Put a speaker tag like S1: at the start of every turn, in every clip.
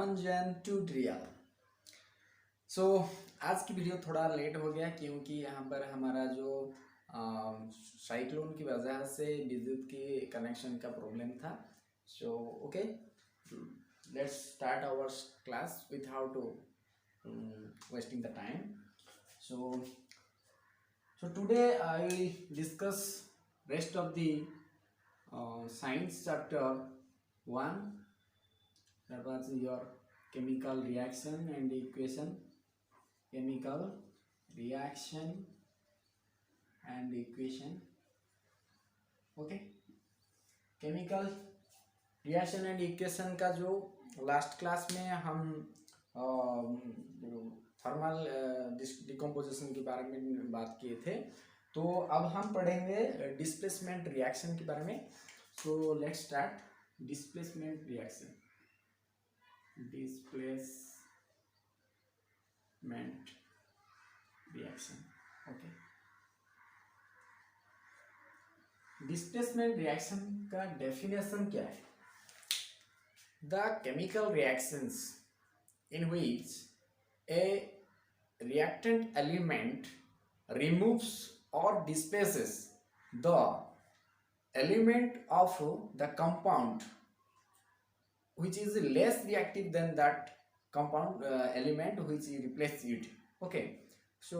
S1: Ramanujan tutorial. सो आज की video थोड़ा लेट हो गया क्योंकि यहाँ पर हमारा जो साइक्लोन की वजह से विद्युत की कनेक्शन का प्रॉब्लम था। So okay, let's start our class without wasting the time. So today I will discuss rest of the science chapter 1. That was your chemical reaction and equation. Chemical reaction and equation. Okay. Chemical reaction and equation का जो last class में हम thermal decomposition के बारे में बात किए थे, तो अब हम पढ़ेंगे डिस्प्लेसमेंट रिएक्शन के बारे में। So let's start displacement reaction. Displacement reaction, okay. Displacement reaction का डेफिनेशन क्या है? The chemical reactions in which a reactant element removes or displaces the element of the compound which is less reactive than that compound element which replaces it. Okay, so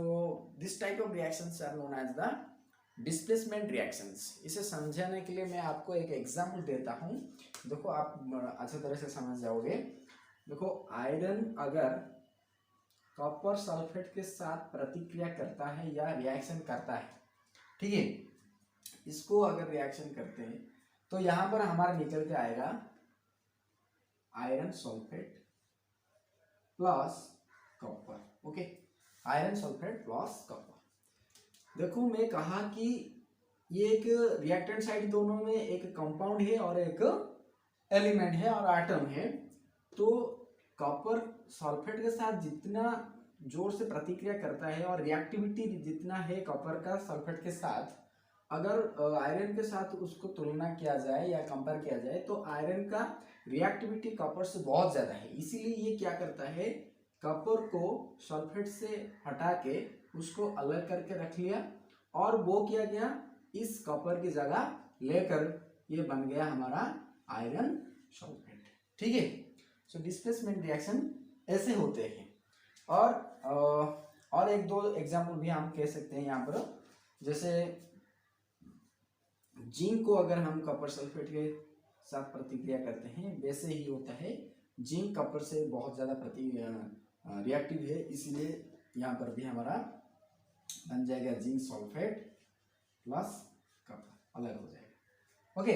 S1: this type of reactions are known as the displacement reactions. इसे समझाने के लिए मैं आपको एक example देता हूँ। देखो, आप अच्छी तरह से समझ जाओगे। देखो, आयरन अगर कॉपर सल्फेट के साथ प्रतिक्रिया करता है या रिएक्शन करता है, ठीक है, इसको अगर रिएक्शन करते हैं तो यहां पर हमारा निकल के आएगा iron sulphate plus copper. Okay, iron sulphate plus copper. देखो, मैं कहा कि ये एक रिएक्टेंट साइड दोनों में एक कंपाउंड है और एक एलिमेंट है और एटम है। तो कॉपर सल्फेट के साथ जितना जोर से प्रतिक्रिया करता है और रिएक्टिविटी जितना है कॉपर का सल्फेट के साथ, अगर आयरन के साथ उसको तुलना किया जाए या कंपेयर किया जाए तो आयरन का रिएक्टिविटी कॉपर से बहुत ज़्यादा है। इसीलिए ये क्या करता है, कॉपर को सल्फेट से हटा के उसको अलग करके रख लिया और वो किया गया, इस कॉपर की जगह लेकर ये बन गया हमारा आयरन सल्फेट। ठीक है। सो डिस्प्लेसमेंट रिएक्शन ऐसे होते हैं। और एक दो एग्जांपल भी हम कह सकते हैं यहाँ पर। जैसे जिंक को अगर हम कॉपर सल्फेट के साथ प्रतिक्रिया करते हैं, वैसे ही होता है। जिंक कॉपर से बहुत ज़्यादा रिएक्टिव है, इसलिए यहाँ पर भी हमारा बन जाएगा जिंक सल्फेट प्लस कॉपर, अलग हो जाएगा। ओके,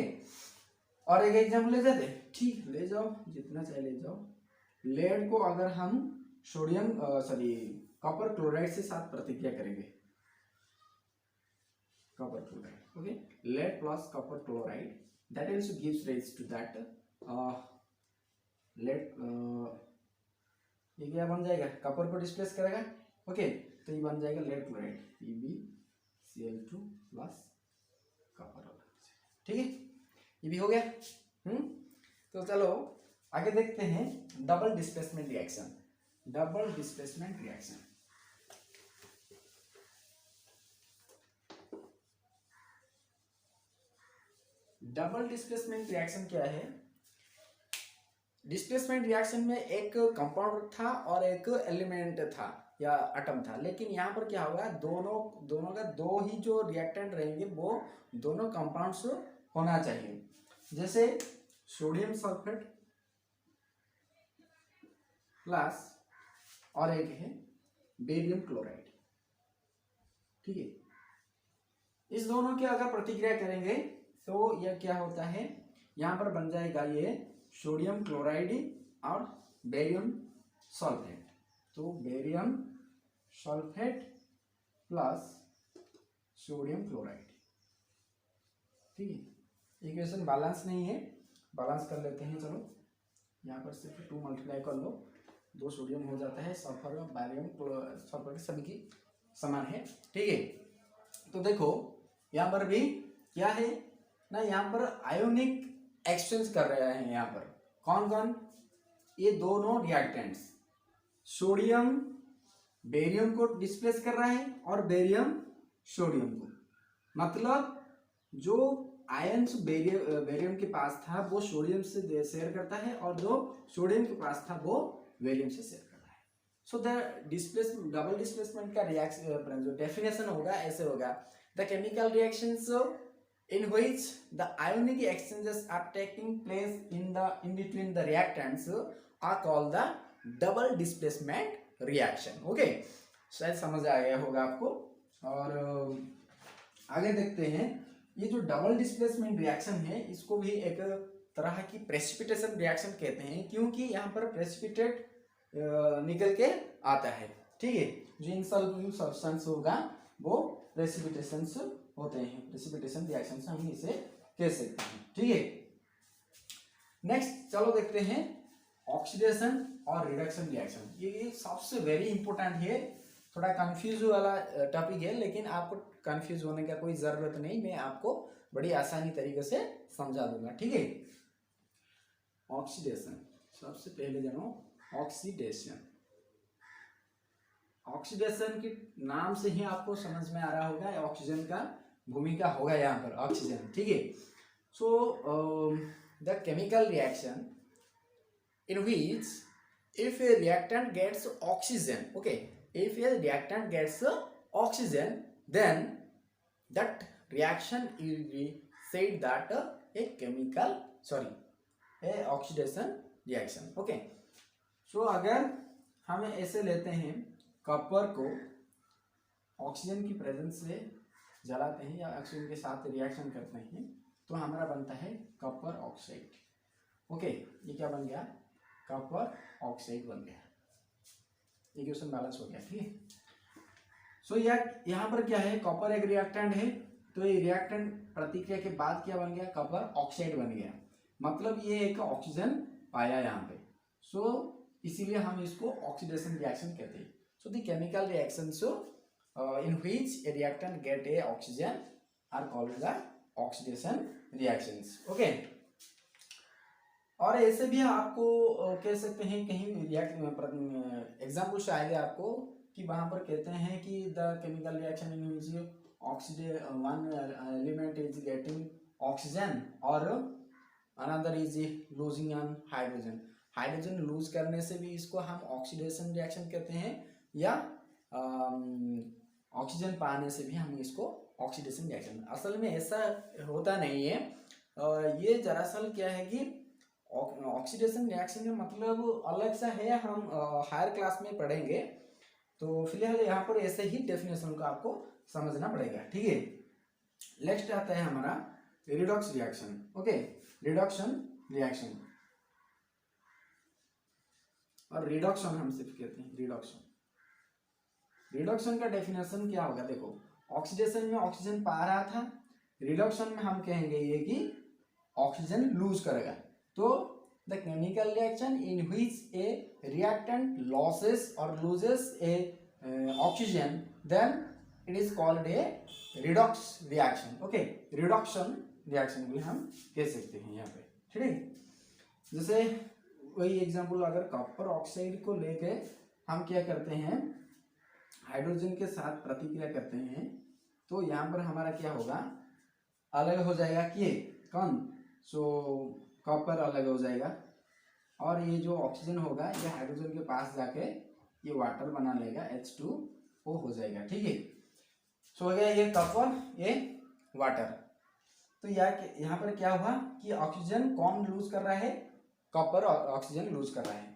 S1: और एक एग्जांपल ले जाते हैं। ठीक, ले जाओ, जितना चाहे ले जाओ। लेड को अगर हम कॉपर क्लोराइड से साथ प्रतिक्रिया करेंगे, copper chloride, okay, lead plus copper chloride, that also gives rise to that lead. ये क्या बन जाएगा, कॉपर को डिस्प्लेस करेगा। ओके, तो ये बन जाएगा lead chloride, PbCl2 plus copper. ठीक है, ये भी हो गया। तो चलो आगे देखते हैं double displacement reaction. Double displacement reaction, double displacement reaction क्या है? डिस्प्लेसमेंट रिएक्शन में एक कंपाउंड था और एक एलिमेंट था या एटम था, लेकिन यहाँ पर क्या होगा, दोनों का दो ही जो रिएक्टेंट रहेंगे वो दोनों कंपाउंड्स होना चाहिए। जैसे सोडियम सल्फेट प्लस और एक है बेरियम क्लोराइड। ठीक है, इस दोनों की अगर प्रतिक्रिया करेंगे तो यह क्या होता है, यहाँ पर बन जाएगा ये सोडियम क्लोराइड और बेरियम सल्फेट। तो barium sulphate plus sodium chloride. ठीक है, इक्वेशन बैलेंस नहीं है, बैलेंस कर लेते हैं। चलो, यहाँ पर सिर्फ 2 मल्टीप्लाई कर लो, 2 सोडियम हो जाता है। सल्फर बेरियम सल्फर सभी की समान है। ठीक है, तो देखो यहाँ पर भी क्या है ना, यहाँ पर आयोनिक एक्सचेंज कर रहे हैं। यहाँ पर कौन कौन, ये दोनों रिएक्टेंट्स सोडियम बेरियम को डिस्प्लेस कर रहा है और बेरियम सोडियम को, मतलब जो आयंस बेरियम के पास था वो सोडियम से शेयर करता है और जो सोडियम के पास था वो बेरियम से शेयर करता है। सो द डबल डिस्प्लेसमेंट का रिएक्शन जो डेफिनेशन होगा ऐसे होगा, the chemical reactions in which the ionic exchanges are taking place in between the reactants are called the double displacement reaction। Okay, शायद समझ आ गया होगा आपको। और आगे देखते हैं, ये जो डबल डिस्प्लेसमेंट रिएक्शन है इसको भी एक तरह की प्रेसिपिटेशन रिएक्शन कहते हैं, क्योंकि यहाँ पर प्रेसिपिटेट निकल के आता है। ठीक है, जो इनसॉल्युबल सब्सटेंस होगा वो प्रेसिपिटेशन होते हैं, प्रेसिपिटेशन रिएक्शन से हम इसे कह सकते हैं। ठीक है, नेक्स्ट चलो देखते हैं ऑक्सीडेशन और रिडक्शन रिएक्शन। ये सबसे वेरी इंपॉर्टेंट है, थोड़ा कंफ्यूज वाला टॉपिक है, लेकिन आपको कंफ्यूज होने का कोई जरूरत नहीं, मैं आपको बड़ी आसानी तरीके से समझा दूंगा। ठीक है, ऑक्सीडेशन, सबसे पहले जानो ऑक्सीडेशन। ऑक्सीडेशन के नाम से ही आपको समझ में आ रहा होगा ऑक्सीजन का भूमिका होगा यहाँ पर ऑक्सीजन। ठीक है, so the chemical reaction in which if a reactant gets oxygen, okay, if a reactant gets oxygen, then that reaction will be said that a chemical, sorry, a oxidation reaction। okay, so अगर हम ऐसे लेते हैं copper को oxygen की presence से जलाते हैं या ऑक्सीजन के साथ रिएक्शन करते हैं तो हमारा बनता है कॉपर ऑक्साइड। ओके, ये क्या बन गया, कॉपर ऑक्साइड बन गया, इक्वेशन बैलेंस हो गया। ठीक है, सो यहाँ पर क्या है, कॉपर एक रिएक्टेंट है, तो ये रिएक्टेंट प्रतिक्रिया के बाद क्या बन गया, कॉपर ऑक्साइड बन गया, मतलब ये एक ऑक्सीजन पाया यहाँ पे। सो इसीलिए हम इसको ऑक्सीडेशन रिएक्शन कहते हैं। So the chemical reactions in which a reactant get a oxygen are called the oxidation reactions। okay, और ऐसे भी आपको कह सकते हैं, कहीं एग्जाम्पल से आएगा आपको कि वहां पर कहते हैं कि the chemical reaction in which one element is getting oxygen और another is losing on hydrogen. Hydrogen lose करने से भी इसको हम ऑक्सीडेशन रिएक्शन कहते हैं, या ऑक्सीजन पाने से भी हम इसको ऑक्सीडेशन रिएक्शन। असल में ऐसा होता नहीं है, ये दरअसल क्या है कि ऑक्सीडेशन रिएक्शन का मतलब अलग सा है, हम हायर क्लास में पढ़ेंगे, तो फिलहाल यहाँ पर ऐसे ही डेफिनेशन को आपको समझना पड़ेगा। ठीक है, नेक्स्ट आता है हमारा redox reaction. Okay, reduction reaction और रिडक्शन हम सिर्फ कहते हैं रिडक्शन। रिडक्शन का डेफिनेशन क्या होगा, देखो ऑक्सीडेशन में ऑक्सीजन पा रहा था, रिडक्शन में हम कहेंगे ये कि ऑक्सीजन लूज करेगा। तो the chemical reaction in which a reactant losses और loses a oxygen, then it is called a redox reaction. Okay, reduction reaction भी हम कह सकते हैं यहाँ पे। ठीक है, जैसे वही एग्जांपल, अगर कॉपर ऑक्साइड को लेके हम क्या करते हैं, हाइड्रोजन के साथ प्रतिक्रिया करते हैं, तो यहाँ पर हमारा क्या होगा, अलग हो जाएगा कि कौन, सो कॉपर अलग हो जाएगा और ये जो ऑक्सीजन होगा ये हाइड्रोजन के पास जाके ये वाटर बना लेगा, H2O हो जाएगा। ठीक है, सो हो गया ये कॉपर, ये वाटर। तो यहाँ पर क्या हुआ कि ऑक्सीजन कौन लूज कर रहा है, कॉपर ऑक्सीजन लूज कर रहा है।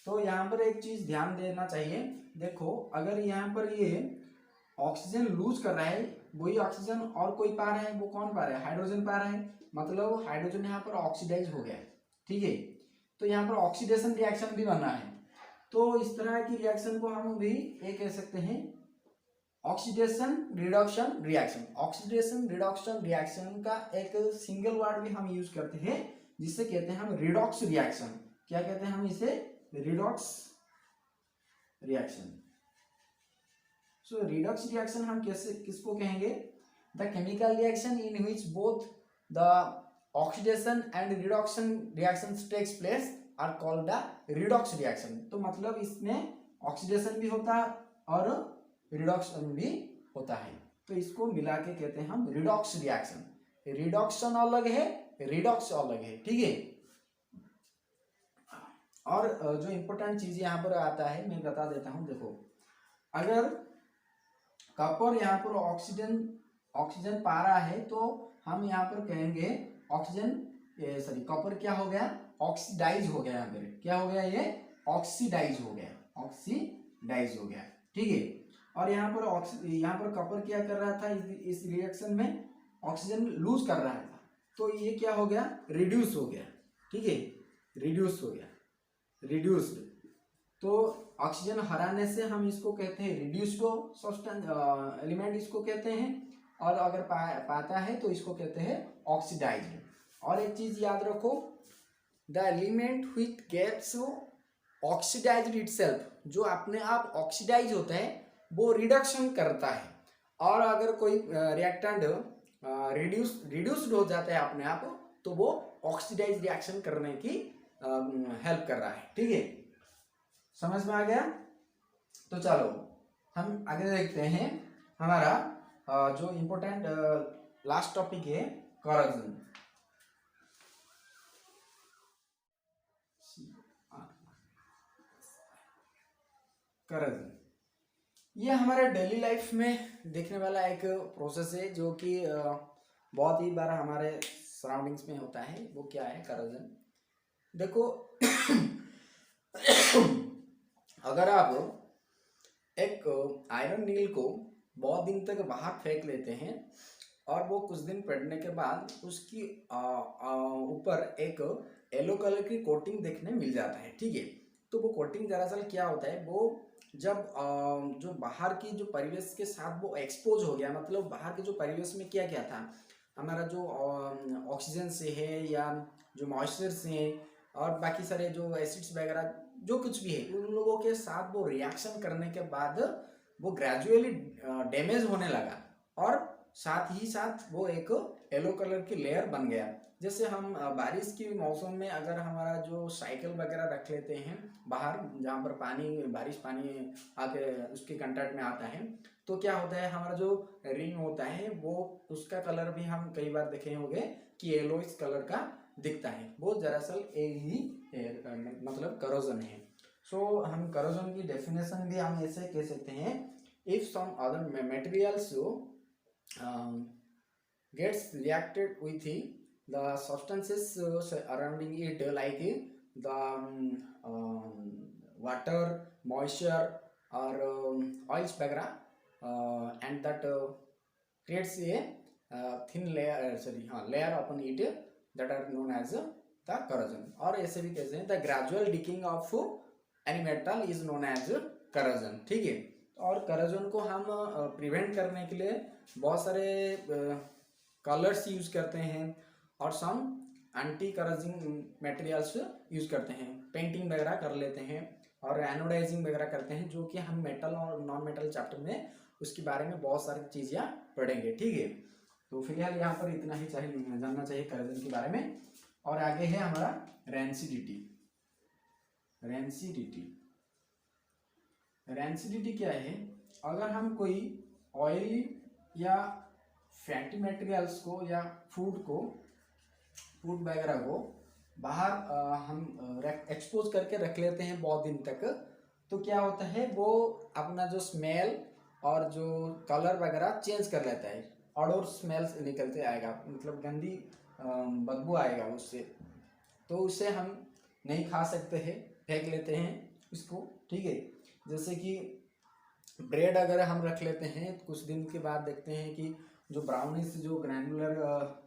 S1: तो यहाँ पर एक चीज ध्यान देना चाहिए, देखो अगर यहाँ पर ये ऑक्सीजन लूज कर रहा है, वही ऑक्सीजन और कोई पा रहा है, वो कौन पा रहा है, हाइड्रोजन पा रहा है, मतलब हाइड्रोजन यहाँ पर ऑक्सीडाइज हो गया। ठीक है, तो यहाँ पर ऑक्सीडेशन रिएक्शन भी बना है। तो इस तरह की रिएक्शन को हम भी ये कह सकते हैं oxidation reduction reaction. Oxidation reduction reaction का एक सिंगल वर्ड भी हम यूज करते हैं, जिससे कहते हैं हम रिडॉक्स रिएक्शन। क्या कहते हैं हम इसे, redox reaction. So redox reaction हम कैसे किसको कहेंगे, the chemical reaction in which both the oxidation and reduction reactions takes place are called the redox reaction. तो मतलब इसमें ऑक्सीडेशन भी होता है और रिडॉक्शन भी होता है, तो इसको मिला के कहते हैं हम रिडॉक्स रिएक्शन। रिडॉक्शन अलग है, रिडॉक्स अलग है, ठीक है। और जो इम्पोर्टेंट चीज यहाँ पर आता है मैं बता देता हूँ। देखो, अगर कॉपर यहाँ पर ऑक्सीजन पा रहा है तो हम यहाँ पर कहेंगे कॉपर क्या हो गया, ऑक्सीडाइज हो गया। यहाँ पर क्या हो गया, ये ऑक्सीडाइज हो गया, ठीक है। और यहाँ पर कॉपर क्या कर रहा था, इस रिएक्शन में ऑक्सीजन लूज कर रहा था, तो ये क्या हो गया, रिड्यूस हो गया, ठीक है, रिड्यूस्ड। तो ऑक्सीजन हराने से हम इसको कहते हैं रिड्यूस्ड सब्सटेंस एलिमेंट इसको कहते हैं, और अगर पाता है तो इसको कहते हैं ऑक्सीडाइज्ड। और एक चीज याद रखो, the element which gets oxidized itself, जो अपने आप ऑक्सीडाइज होता है वो रिडक्शन करता है। और अगर कोई रिएक्टेंट रिड्यूस्ड हो जाता है अपने आप, तो वो ऑक्सीडाइज रिएक्शन करने की हेल्प कर रहा है, ठीक है। समझ में आ गया? तो चलो हम आगे देखते हैं। हमारा जो इम्पोर्टेंट लास्ट टॉपिक है करोजन। ये हमारे डेली लाइफ में देखने वाला एक प्रोसेस है जो कि बहुत ही बार हमारे सराउंडिंग्स में होता है। वो क्या है, करोजन। देखो अगर आप एक आयरन नील को बहुत दिन तक बाहर फेंक लेते हैं और वो कुछ दिन पड़ने के बाद उसकी ऊपर एक येलो कलर की कोटिंग देखने मिल जाता है, ठीक है। तो वो कोटिंग दरअसल क्या होता है, वो जब जो बाहर की जो परिवेश के साथ वो एक्सपोज हो गया, मतलब बाहर के जो परिवेश में क्या क्या था, हमारा जो ऑक्सीजन से है या जो मॉइस्चर से है और बाकी सारे जो एसिड्स वगैरह जो कुछ भी है, उन लोगों के साथ वो रिएक्शन करने के बाद वो ग्रेजुअली डैमेज होने लगा और साथ ही साथ वो एक येलो कलर की लेयर बन गया। जैसे हम बारिश की मौसम में अगर हमारा जो साइकिल वगैरह रख लेते हैं बाहर, जहाँ पर बारिश पानी आके उसके कंटेक्ट में आता है, तो क्या होता है, हमारा जो रिंग होता है वो उसका कलर भी हम कई बार देखे होंगे कि येलोइश कलर का दिखता है। वो दरअसल यही मतलब करोजन है। सो हम करोजन की डेफिनेशन भी हम ऐसे कह सकते हैं, if some other materials gets reacted with the substances surrounding it, like the water, moisture or oils वगैरह, and that creates a thin layer layer upon it that are known as the corrosion। और ऐसे भी कहते हैं the gradual decaying of any metal is known as corrosion, ठीक है। और corrosion को हम प्रिवेंट करने के लिए बहुत सारे कलर्स यूज करते हैं और सम एंटी करोजिंग मटेरियल्स यूज करते हैं, पेंटिंग वगैरह कर लेते हैं और एनोडाइजिंग वगैरह करते हैं, जो कि हम मेटल और नॉन मेटल चैप्टर में उसके बारे में बहुत सारी चीज़ें पढ़ेंगे, ठीक है। तो फिलहाल यहाँ पर इतना ही जानना चाहिए करोजन के बारे में। और आगे है हमारा रेंसिडिटी क्या है, अगर हम कोई ऑयली या फैटी मटेरियल्स को या फूड वगैरह को बाहर हम एक्सपोज करके रख लेते हैं बहुत दिन तक, तो क्या होता है, वो अपना जो स्मेल और जो कलर वगैरह चेंज कर लेता है, और स्मेल निकलते आएगा, मतलब गंदी बदबू आएगा उससे, तो उसे हम नहीं खा सकते हैं, फेंक लेते हैं उसको, ठीक है। जैसे कि ब्रेड अगर हम रख लेते हैं कुछ दिन के बाद देखते हैं कि जो ब्राउनिश जो ग्रैनुलर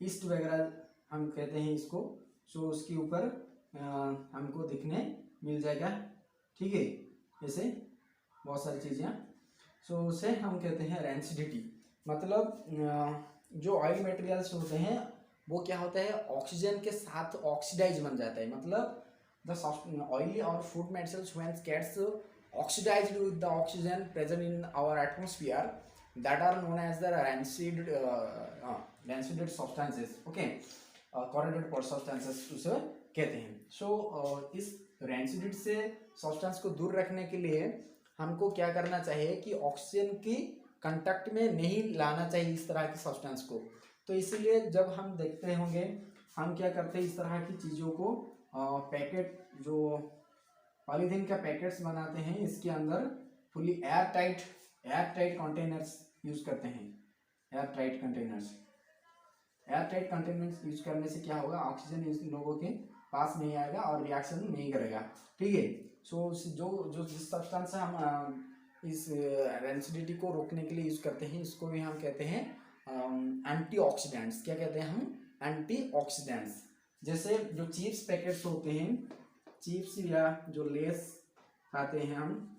S1: ईस्ट वगैरह हम कहते हैं इसको, सो उसके ऊपर हमको दिखने मिल जाएगा, ठीक है। ऐसे बहुत सारी चीज़ें, सो उसे हम कहते हैं रेंसिडिटी। मतलब जो ऑयल मटेरियल्स होते हैं वो क्या होता है, ऑक्सीजन के साथ ऑक्सीडाइज बन जाता है, मतलब द ऑयली और food materials when gets oxidized with the oxygen present in our atmosphere, that are known as the rancid substances, okay, corroded substances उसे कहते हैं। सो इस रेंसिडिटी से सब्सटेंस को दूर रखने के लिए हमको क्या करना चाहिए कि ऑक्सीजन की कांटेक्ट में नहीं लाना चाहिए इस तरह की सब्सटेंस को। तो इसीलिए जब हम देखते होंगे हम क्या करते हैं, इस तरह की चीज़ों को पैकेट जो पॉलीथीन का पैकेट्स बनाते हैं इसके अंदर fully air tight containers use करते हैं। एयर टाइट कंटेनर्स यूज करने से क्या होगा, ऑक्सीजन इस लोगों के पास नहीं आएगा और रिएक्शन नहीं करेगा। ठीक है। सो जो जो जिस सब्सटेंस से हम इस रेंसिडिटी को रोकने के लिए यूज करते हैं इसको भी हम कहते हैं एंटीऑक्सीडेंट्स। क्या कहते हैं हम, एंटीऑक्सीडेंट्स। जैसे जो चिप्स पैकेट्स होते हैं, चिप्स या जो लेस खाते हैं हम,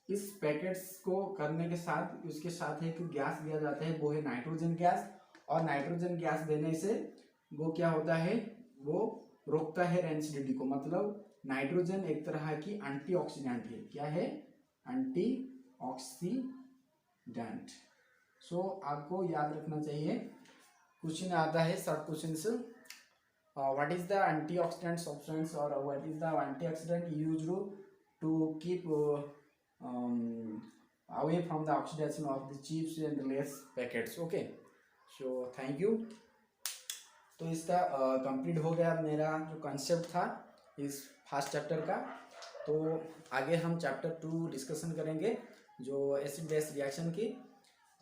S1: इस पैकेट्स को करने के साथ उसके साथ एक गैस दिया जाता है, वो है नाइट्रोजन गैस। और नाइट्रोजन गैस देने से वो क्या होता है, वो रोकता है रेंसिडिटी को। मतलब नाइट्रोजन एक तरह की एंटीऑक्सीडेंट है। क्या है, एंटीऑक्सीडेंट। सो आपको याद रखना चाहिए, क्वेश्चन आता है सब questions, what is the antioxidant substance और what is the antioxidant used to keep away from the oxidation of the chips and Lay's packets. Okay, so thank you। तो इसका कंप्लीट हो गया मेरा जो कंसेप्ट था इस फर्स्ट चैप्टर का। तो आगे हम चैप्टर 2 डिस्कशन करेंगे जो एसिड बेस रिएक्शन की।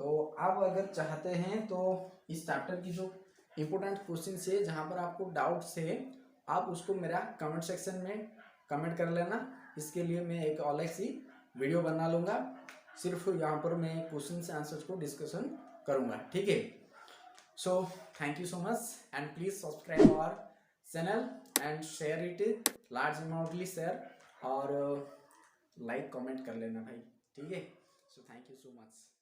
S1: तो आप अगर चाहते हैं तो इस चैप्टर की जो इम्पोर्टेंट क्वेश्चन है जहाँ पर आपको डाउट्स है आप उसको मेरा कमेंट सेक्शन में कमेंट कर लेना। इसके लिए मैं एक अलग सी वीडियो बना लूँगा, सिर्फ यहाँ पर मैं क्वेश्चन से आंसर्स को डिस्कशन करूँगा। ठीक है। So thank you so much and please subscribe our channel and share it large amountly share और लाइक कमेंट कर लेना भाई। ठीक है। So thank you so much.